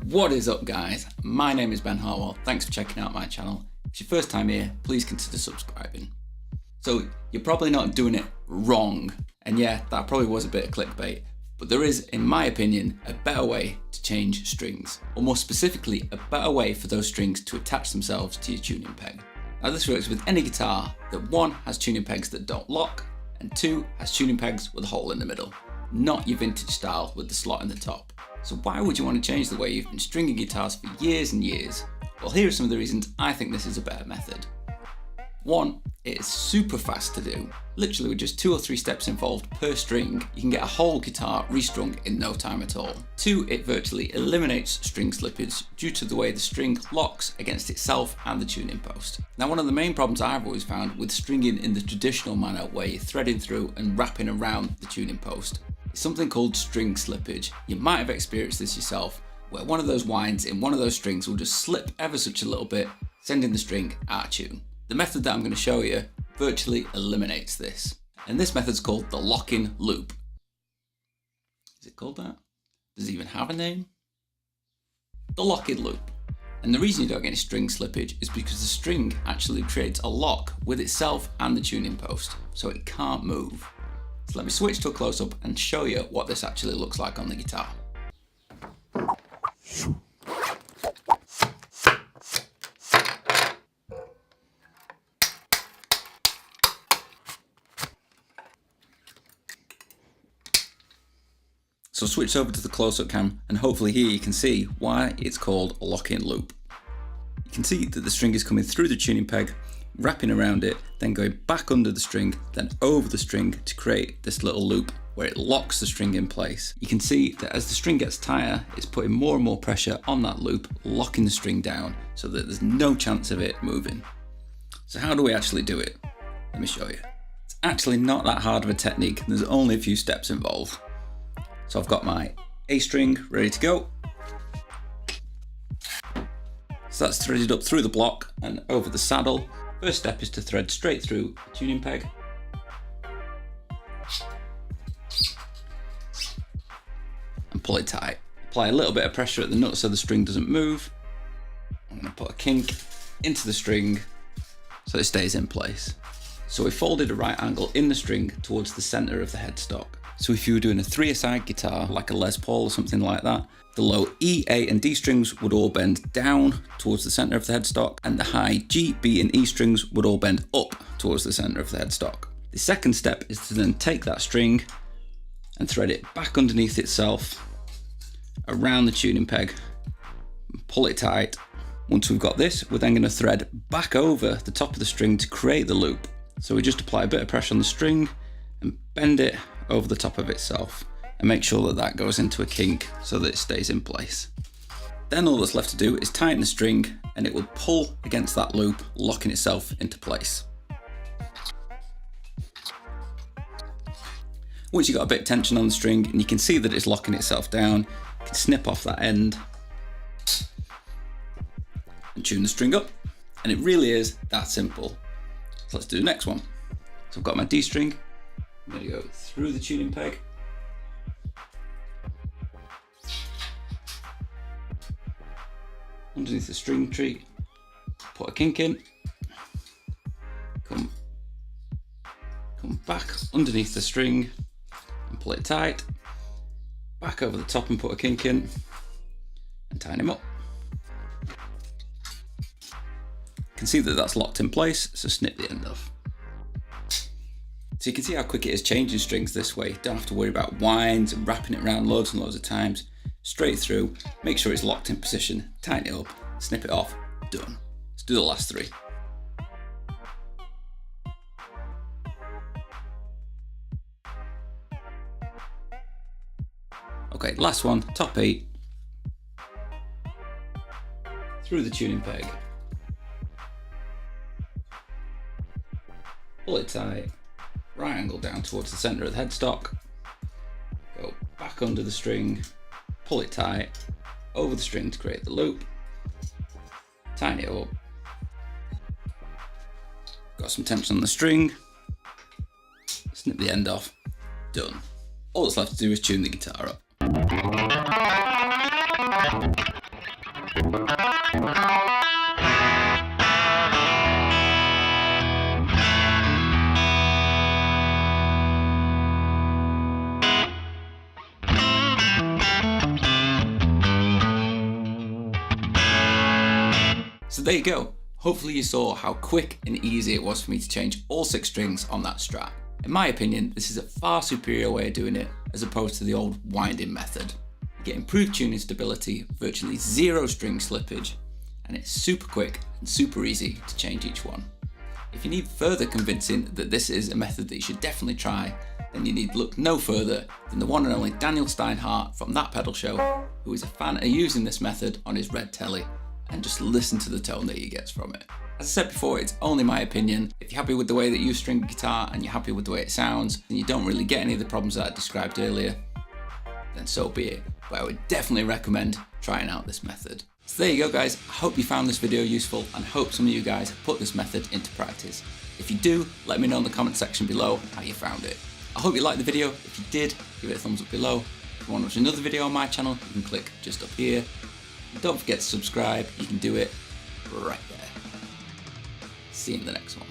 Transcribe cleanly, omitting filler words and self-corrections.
What is up guys, my name is Ben Hartwell, thanks for checking out my channel. If it's your first time here, please consider subscribing. So you're probably not doing it wrong, and yeah, that probably was a bit of clickbait, but there is, in my opinion, a better way to change strings, or more specifically, a better way for those strings to attach themselves to your tuning peg. Now this works with any guitar that one has tuning pegs that don't lock, and two has tuning pegs with a hole in the middle, not your vintage style with the slot in the top. So why would you want to change the way you've been stringing guitars for years and years? Well, here are some of the reasons I think this is a better method. One, it is super fast to do. Literally with just 2 or 3 steps involved per string, you can get a whole guitar restrung in no time at all. 2, it virtually eliminates string slippage due to the way the string locks against itself and the tuning post. Now one of the main problems I've always found with stringing in the traditional manner where you're threading through and wrapping around the tuning post is something called string slippage. You might have experienced this yourself, where one of those winds in one of those strings will just slip ever such a little bit, sending the string out of tune. The method that I'm going to show you virtually eliminates this, and this method's called the locking loop. Is it called that? Does it even have a name? The locking loop. And the reason you don't get any string slippage is because the string actually creates a lock with itself and the tuning post, so it can't move. So let me switch to a close-up and show you what this actually looks like on the guitar. So switch over to the close-up cam and hopefully here you can see why it's called a lock-in loop. You can see that the string is coming through the tuning peg, wrapping around it, then going back under the string, then over the string to create this little loop where it locks the string in place. You can see that as the string gets tighter, it's putting more and more pressure on that loop, locking the string down so that there's no chance of it moving. So how do we actually do it? Let me show you. It's actually not that hard of a technique, there's only a few steps involved. So I've got my A string ready to go. So that's threaded up through the block and over the saddle. First step is to thread straight through the tuning peg. And pull it tight. Apply a little bit of pressure at the nut so the string doesn't move. I'm going to put a kink into the string so it stays in place. So we folded a right angle in the string towards the center of the headstock. So if you were doing a 3-a-side guitar, like a Les Paul or something like that, the low E, A and D strings would all bend down towards the center of the headstock, and the high G, B and E strings would all bend up towards the center of the headstock. The second step is to then take that string and thread it back underneath itself, around the tuning peg, and pull it tight. Once we've got this, we're then going to thread back over the top of the string to create the loop. So we just apply a bit of pressure on the string and bend it over the top of itself and make sure that that goes into a kink so that it stays in place. Then all that's left to do is tighten the string and it will pull against that loop, locking itself into place. Once you've got a bit of tension on the string and you can see that it's locking itself down, you can snip off that end and tune the string up, and it really is that simple. So let's do the next one. So I've got my D string. I'm going to go through the tuning peg, underneath the string tree, put a kink in, come back underneath the string and pull it tight, back over the top and put a kink in and tighten him up. You can see that that's locked in place, so snip the end off. So you can see how quick it is changing strings this way. Don't have to worry about winds and wrapping it around loads and loads of times. Straight through, make sure it's locked in position, tighten it up, snip it off, done. Let's do the last 3. Okay, last one, top 8. Through the tuning peg. Pull it tight. Right angle down towards the center of the headstock, go back under the string, pull it tight, over the string to create the loop, tighten it up, got some tension on the string, snip the end off, done. All that's left to do is tune the guitar up. So there you go. Hopefully you saw how quick and easy it was for me to change all 6 strings on that Strat. In my opinion, this is a far superior way of doing it as opposed to the old winding method. You get improved tuning stability, virtually 0 string slippage, and it's super quick and super easy to change each one. If you need further convincing that this is a method that you should definitely try, then you need look no further than the one and only Daniel Steinhardt from That Pedal Show, who is a fan of using this method on his red telly, and just listen to the tone that he gets from it. As I said before, it's only my opinion. If you're happy with the way that you string guitar and you're happy with the way it sounds, and you don't really get any of the problems that I described earlier, then so be it. But I would definitely recommend trying out this method. So there you go guys, I hope you found this video useful and I hope some of you guys have put this method into practice. If you do, let me know in the comment section below how you found it. I hope you liked the video. If you did, give it a thumbs up below. If you want to watch another video on my channel, you can click just up here. Don't forget to subscribe, you can do it right there. See you in the next one.